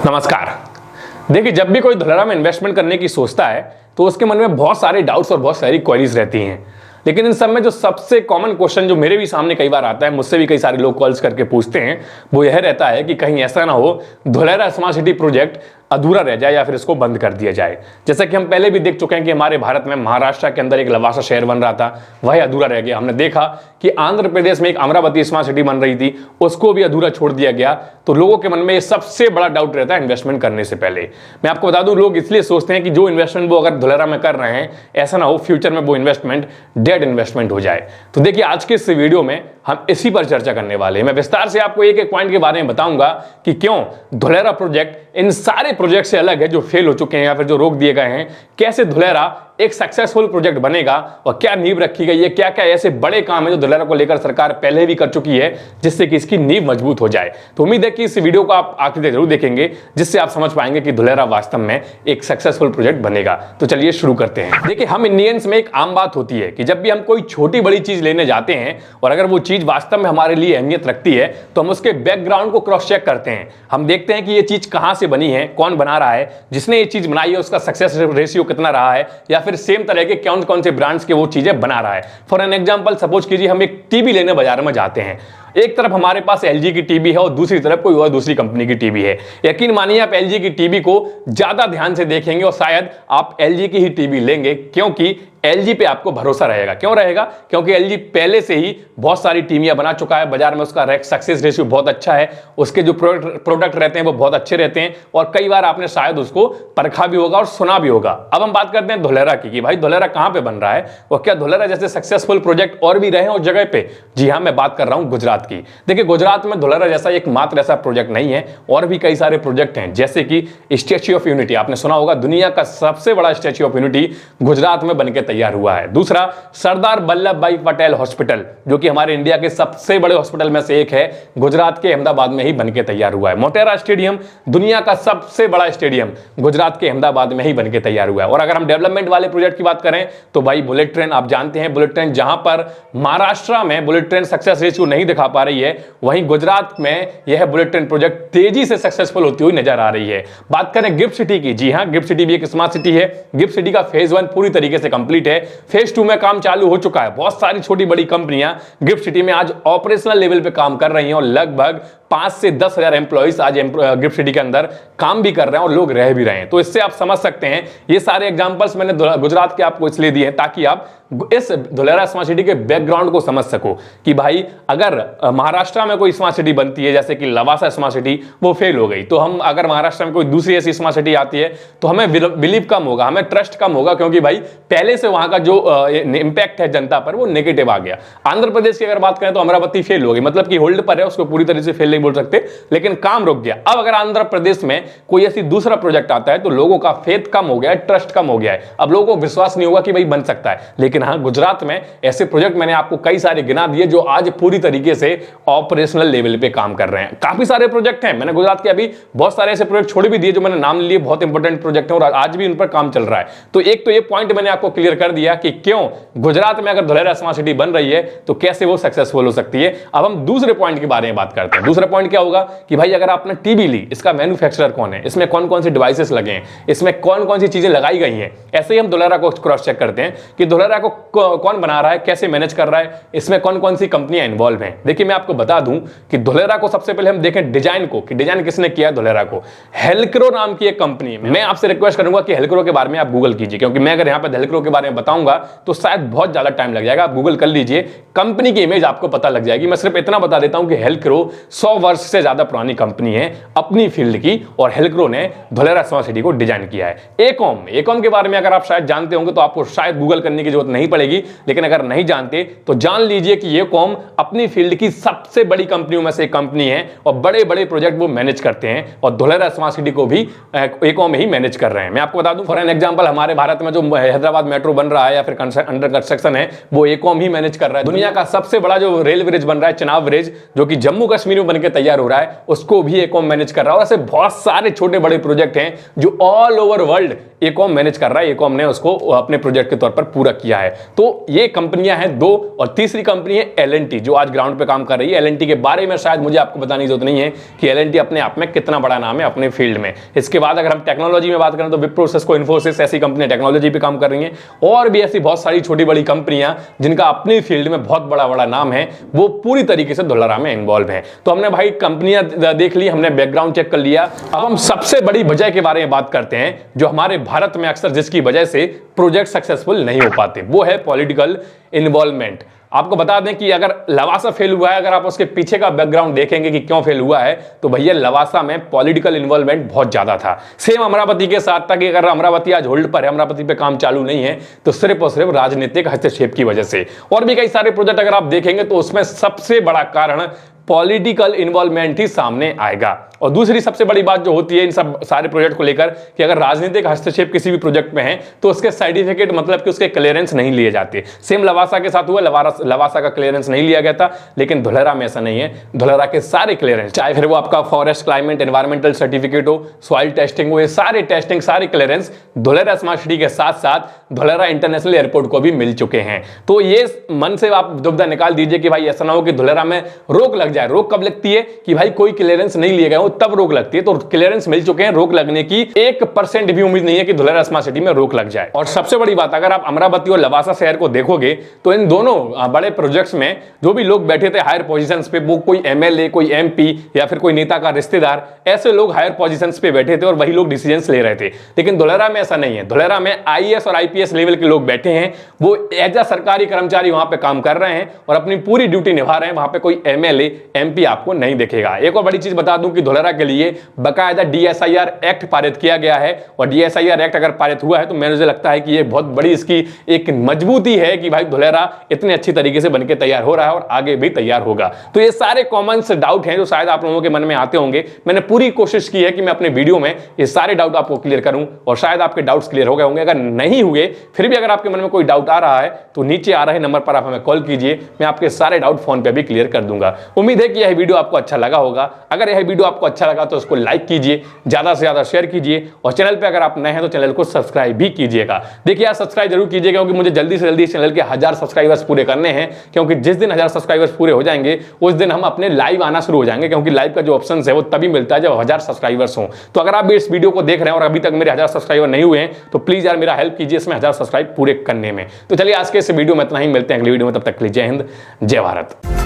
नमस्कार। देखिए, जब भी कोई धुलेरा में इन्वेस्टमेंट करने की सोचता है तो उसके मन में बहुत सारे डाउट्स और बहुत सारी क्वेरीज रहती हैं। लेकिन इन सब में जो सबसे कॉमन क्वेश्चन जो मेरे भी सामने कई बार आता है, मुझसे भी कई सारे लोग कॉल्स करके पूछते हैं, वो यह रहता है कि कहीं ऐसा ना हो धुलेरा स्मार्ट सिटी प्रोजेक्ट अधूरा रह जाए या फिर इसको बंद कर दिया जाए। जैसा कि हम पहले भी देख चुके हैं कि हमारे भारत में महाराष्ट्र के अंदर एक लवासा शहर बन रहा था, वह अधूरा रह गया। हमने देखा कि आंध्र प्रदेश में एक अमरावती स्मार्ट सिटी बन रही थी, उसको भी अधूरा छोड़ दिया गया। तो लोगों के मन में ये सबसे बड़ा डाउट रहता है इन्वेस्टमेंट करने से पहले। मैं आपको बता दूं, लोग इसलिए सोचते हैं कि जो इन्वेस्टमेंट वो अगर धुलेरा में कर रहे हैं, ऐसा ना हो फ्यूचर में वो इन्वेस्टमेंट डेड इन्वेस्टमेंट हो जाए। तो देखिए, आज के इस वीडियो में हम इसी पर चर्चा करने वाले हैं। मैं विस्तार से आपको एक एक पॉइंट के बारे में बताऊंगा कि क्यों धुलेरा प्रोजेक्ट इन सारे प्रोजेक्ट से अलग है जो फेल हो चुके हैं या फिर जो रोक दिए गए हैं। कैसे धुलेरा एक सक्सेसफुल प्रोजेक्ट बनेगा और क्या नींव रखी गई है, क्या क्या ऐसे बड़े काम है जो धुलेरा को लेकर सरकार पहले भी कर चुकी है जिससे कि इसकी नींव मजबूत हो जाए। तो उम्मीद है कि इस वीडियो को आप आखिर तक जरूर देखेंगे, जिससे आप समझ पाएंगे कि धुलेरा वास्तव में एक सक्सेसफुल प्रोजेक्ट बनेगा। तो चलिए शुरू करते हैं। देखिए, हम इंडियंस में एक आम बात होती है कि जब भी हम कोई छोटी बड़ी चीज लेने जाते हैं और अगर वो चीज वास्तव में हमारे लिए अहमियत रखती है तो हम उसके बैकग्राउंड को क्रॉस चेक करते हैं। हम देखते हैं कि ये चीज कहां से बनी है, कौन बना रहा है, जिसने ये चीज बनाई है उसका सक्सेस रेशियो कितना रहा है, या फिर सेम तरह के कौन कौन से ब्रांड्स के वो चीजें बना रहा है। फॉर एन एग्जांपल, सपोज कीजिए हम एक टीवी लेने बाजार में जाते हैं। एक तरफ हमारे पास एलजी की टीवी है और दूसरी तरफ कोई और दूसरी कंपनी की टीवी है। यकीन मानिए, आप एलजी की टीवी को ज्यादा ध्यान से देखेंगे और शायद आप एलजी की ही टीवी लेंगे, क्योंकि एलजी पे आपको भरोसा रहेगा। क्यों रहेगा? क्योंकि एलजी पहले से ही बहुत सारी टीवियां बना चुका है, बाजार में उसका सक्सेस रेशियो बहुत अच्छा है, उसके जो प्रोडक्ट रहते हैं वो बहुत अच्छे रहते हैं और कई बार आपने शायद उसको परखा भी होगा और सुना भी होगा। अब हम बात करते हैं धुलेरा की कि भाई धुलेरा कहां पे बन रहा है और क्या धुलेरा जैसे सक्सेसफुल प्रोजेक्ट और भी रहे उस जगह पे। जी हां, मैं बात कर रहा हूं गुजरात की। देखिए, गुजरात में धुलेरा जैसा एकमात्र ऐसा प्रोजेक्ट नहीं है, और भी कई सारे प्रोजेक्ट हैं, जैसे कि स्टैच्यू ऑफ यूनिटी। आपने सुना होगा, दुनिया का सबसे बड़ा स्टैच्यू ऑफ यूनिटी गुजरात में बनकर तैयार हुआ है। दूसरा, सरदार वल्लभ भाई पटेल हॉस्पिटल, जो कि हमारे इंडिया के सबसे बड़े हॉस्पिटल में से एक है, गुजरात के अहमदाबाद में ही बनकर तैयार हुआ है। मोटेरा स्टेडियम, दुनिया का सबसे बड़ा स्टेडियम, गुजरात के अहमदाबाद में ही बनकर तैयार हुआ है। और अगर हम डेवलपमेंट वाले प्रोजेक्ट की बात करें तो भाई बुलेट ट्रेन, आप जानते हैं बुलेट ट्रेन, जहां पर महाराष्ट्र में बुलेट ट्रेन सक्सेस रेशियो नहीं दिखा पा रही है, वहीं गुजरात में यह बुलेट ट्रेन प्रोजेक्ट तेजी से सक्सेसफुल होती हुई नजर आ रही है। बात करें गिफ्ट सिटी की, जी हां, गिफ्ट सिटी भी एक स्मार्ट सिटी है। गिफ्ट सिटी का फेज 1 पूरी तरीके से कंप्लीट है, फेज 2 में काम चालू हो चुका है। बहुत सारी छोटी बड़ी कंपनियां गिफ्ट सिटी में आज ऑपरेशनल लेवल पे काम कर रही हैं और लगभग 5 से 10 हजार एम्प्लॉइज आज गिफ्ट सिटी के अंदर काम भी कर रहे हैं और लोग रह भी रहे हैं। तो इससे आप समझ सकते हैं, ये सारे एग्जांपल्स मैंने गुजरात के आपको इसलिए दिए हैं ताकि आप इस धुलेरा स्मार्ट सिटी के बैकग्राउंड को समझ सको कि भाई अगर महाराष्ट्र में कोई स्मार्ट सिटी बनती है, जैसे कि लवासा स्मार्ट सिटी, वो फेल हो गई, तो हम अगर महाराष्ट्र में कोई दूसरी ऐसी स्मार्ट सिटी आती है तो हमें बिलीव कम होगा, हमें ट्रस्ट कम होगा, क्योंकि भाई पहले से वहां का जो इंपैक्ट है जनता पर वो नेगेटिव आ गया। आंध्र प्रदेश की अगर बात करें तो अमरावती फेल हो गई, मतलब कि होल्ड पर है, उसको पूरी तरह से फेल नहीं बोल सकते, लेकिन काम रुक गया। अब अगर आंध्र प्रदेश में कोई ऐसी दूसरा प्रोजेक्ट आता है तो लोगों का फेथ कम हो गया है, ट्रस्ट कम हो गया है, अब लोगों को विश्वास नहीं होगा कि भाई बन सकता है। लेकिन हाँ, गुजरात में ऐसे प्रोजेक्ट मैंने आपको कई सारे गिना दिए जो आज पूरी तरीके से ऑपरेशनल लेवल पे काम कर रहे हैं। काफी सारे प्रोजेक्ट हैं, मैंने गुजरात के अभी बहुत सारे ऐसे प्रोजेक्ट छोड़ भी दिए जो मैंने नाम लिए, बहुत इंपॉर्टेंट प्रोजेक्ट हैं और आज भी उन पर काम चल रहा है। तो एक तो ये पॉइंट मैंने आपको क्लियर कर दिया कि क्यों गुजरात में अगर धुलेरा स्मार्ट सिटी बन रही है तो कैसे वो सक्सेसफुल हो सकती है। अब हम दूसरे पॉइंट के बारे में बात करते हैं। दूसरा पॉइंट क्या होगा कि भाई अगर आपने टीवी ली, इसका मैन्युफैक्चरर कौन है, इसमें कौन कौन से डिवाइसेस लगे हैं, इसमें कौन कौन सी चीजें लगाई गई हैं। ऐसे ही हम धुलेरा को क्रॉस चेक करते हैं कि धुलेरा को कौन बना रहा है, कैसे मैनेज कर रहा है, इसमें कौन कौन सी कंपनियां इन्वॉल्व हैं। देखिए, मैं आपको बता दूं कि धुलेरा को सबसे पहले हम देखें डिजाइन को, कि डिजाइन किसने किया है धुलेरा को। हेल्क्रो नाम की एक कंपनी है। मैं आपसे रिक्वेस्ट करूंगा कि हेल्क्रो के बारे में आप गूगल कीजिए, क्योंकि मैं अगर यहां पर हेल्क्रो के बारे में बताऊंगा तो शायद बहुत ज्यादा टाइम लग जाएगा। आप गूगल कर लीजिए, कंपनी की इमेज आपको पता लग जाएगी। मैं सिर्फ इतना बता देता हूं कि हेल्क्रो 100 वर्ष से ज्यादा पुरानी कंपनी है अपनी फील्ड की, और हेल्क्रो ने धुलेरा स्मार्ट सिटी को डिजाइन किया है। एकॉम के बारे में अगर आप शायद जानते होंगे तो आपको शायद गूगल करने की जरूरत नहीं पड़ेगी, लेकिन अगर नहीं जानते तो जान लीजिए कि एकॉम अपनी फील्ड की सबसे बड़ी कंपनियों में से एक कंपनी है और बड़े बड़े प्रोजेक्ट वो मैनेज करते हैं और धुलेरा स्मार्ट सिटी को भी एकॉम ही मैनेज कर रहे हैं। मैं आपको बता दूं, फॉर एन एग्जांपल, हमारे भारत में जो हैदराबाद मेट्रो बन रहा है या फिर अंडर कंस्ट्रक्शन है, वो एकॉम ही मैनेज कर रहा है। दुनिया का सबसे बड़ा जो रेल ब्रिज बन रहा है, चेनाब ब्रिज, जो कि जम्मू कश्मीर में बनकर के तैयार हो रहा है उसको भी एकॉम मैनेज कर रहा है। और ऐसे बहुत सारे छोटे बड़े प्रोजेक्ट हैं जो ऑल ओवर वर्ल्ड एकॉम मैनेज कर रहा है, एकॉम ने उसको अपने प्रोजेक्ट के तौर पर पूरा किया है। तो ये कंपनियां हैं दो, और तीसरी कंपनी है L&T जो आज ग्राउंड पे काम कर रही है। L&T के बारे में शायद मुझे आपको बताने की जरूरत नहीं है कि L&T अपने आप में कितना बड़ा नाम है अपने फील्ड में। इसके बाद अगर हम टेक्नोलॉजी में बात करें तो विप्रो, सिस्को, इन्फोसिस ऐसी कंपनियां टेक्नोलॉजी पे काम कर रही हैं, और भी ऐसी बहुत सारी छोटी बड़ी कंपनियां जिनका अपनी फील्ड में बहुत बड़ा बड़ा नाम है, वो पूरी तरीके से धुलहरा में इन्वॉल्व है। तो हमने भाई कंपनियां देख ली, हमने बैकग्राउंड चेक कर लिया। अब हम सबसे बड़ी वजह के बारे में बात करते हैं जो हमारे भारत में अक्सर जिसकी वजह से प्रोजेक्ट सक्सेसफुल नहीं हो पाते, वो है पॉलिटिकल इन्वॉल्वमेंट। आपको बता दें कि अगर लवासा फेल हुआ है, अगर आप उसके पीछे का बैकग्राउंड देखेंगे कि क्यों फेल हुआ है, तो भैया लवासा में पॉलिटिकल इन्वॉल्वमेंट बहुत ज्यादा था। सेम अमरावती के साथ था कि अगर अमरावती आज होल्ड पर है, अमरावती पे काम चालू नहीं है, तो सिर्फ और सिर्फ राजनीतिक हस्तक्षेप की वजह से। और भी कई सारे प्रोजेक्ट अगर आप देखेंगे तो उसमें सबसे बड़ा कारण पॉलिटिकल इन्वॉल्वमेंट ही सामने आएगा। और दूसरी सबसे बड़ी बात जो होती है इन सब सारे प्रोजेक्ट को लेकर कि अगर राजनीतिक हस्तक्षेप किसी भी प्रोजेक्ट में है तो उसके सर्टिफिकेट मतलब कि उसके क्लियरेंस नहीं लिए जाते। सेम लवासा के साथ हुआ, लवासा का क्लियरेंस नहीं लिया गया था, लेकिन धुलहरा में ऐसा नहीं है। धुलहरा के सारे क्लियरेंस, चाहे फिर वो आपका फॉरेस्ट, क्लाइमेट, एनवायरमेंटल सर्टिफिकेट हो, सॉइल टेस्टिंग हो, ये सारे टेस्टिंग, सारे क्लियरेंस धुलहरा स्मार्ट सिटी के साथ साथ धुलहरा इंटरनेशनल एयरपोर्ट को भी मिल चुके हैं। तो ये मन से आप दुविधा निकाल दीजिए कि भाई ऐसा ना हो कि धुलहरा में रोक लग जाए। रोक कब लगती है कि भाई कोई क्लियरेंस नहीं लिए गए हो तब रोक लगती है। तो क्लियरेंस मिल चुके हैं, रोक लगने की 1% भी उम्मीद नहीं है कि धुलहरा स्मार्ट सिटी में रोक लग जाए। और सबसे बड़ी बात, अगर आप अमरावती और लवासा शहर को देखोगे तो इन दोनों बड़े प्रोजेक्ट्स में जो भी लोग बैठे थे हायर पोजीशंस पे, वो कोई MLA, कोई MP या फिर कोई नेता का रिश्तेदार, ऐसे लोग हायर पोजीशंस पे बैठे थे और वही लोग डिसीजंस ले रहे थे। लेकिन धुलहरा में ऐसा नहीं है। धुलहरा में IAS और IPS लेवल के लोग बैठे हैं, वो एज अ सरकारी कर्मचारी वहां पे काम कर रहे हैं और अपनी पूरी ड्यूटी निभा रहे हैं। वहां पे कोई MLA, MP आपको नहीं दिखेगा। एक और बड़ी चीज बता दूं कि धुलहरा के लिए बकायदा DSIR एक्ट पारित किया गया है, और DSIR एक्ट अगर पारित हुआ है तो मुझे लगता है कि ये बहुत बड़ी इसकी एक मजबूती है कि भाई धुलहरा इतने अच्छी तरीके से बनके तैयार हो रहा है और आगे भी तैयार होगा। तो ये सारे कॉमन डाउट हैं जो शायद आप लोगों के मन में आते होंगे। मैंने पूरी कोशिश की है कि मैं अपने वीडियो में ये सारे डाउट आपको क्लियर करूं, और शायद आपके डाउट्स क्लियर हो गए होंगे। अगर नहीं हुए, फिर भी अगर आपके मन में कोई डाउट आ रहा है तो नीचे आ रहे नंबर पर आप हमें कॉल कीजिए, मैं आपके सारे डाउट फोन पे भी क्लियर कर दूंगा। उम्मीद है कि यह वीडियो आपको अच्छा लगा होगा। अगर यह वीडियो आपको अच्छा लगा तो उसको लाइक कीजिए, ज्यादा से ज्यादा शेयर कीजिए, और चैनल पे अगर आप नए हैं तो चैनल को सब्सक्राइब भी कीजिएगा। देखिए यार, सब्सक्राइब जरूर कीजिएगा क्योंकि मुझे जल्दी से जल्दी इस चैनल के 1000 सब्सक्राइबर्स पूरे करने हैं। क्योंकि जिस दिन 1000 सब्सक्राइबर्स पूरे हो जाएंगे उस दिन हम अपने लाइव आना शुरू हो जाएंगे, क्योंकि लाइव का जो ऑप्शन है वो तभी मिलता है जब 1000 सब्सक्राइबर्स हो। तो अगर आप भी इस वीडियो को देख रहे हैं और अभी तक मेरे 1000 सब्सक्राइबर नहीं हुए हैं तो प्लीज यार मेरा हेल्प कीजिए इसमें 1000 सब्सक्राइब पूरे करने में। तो चलिए आज के इस वीडियो में इतना ही, मिलते हैं अगली वीडियो में, तब तक के लिए जय हिंद, जय भारत।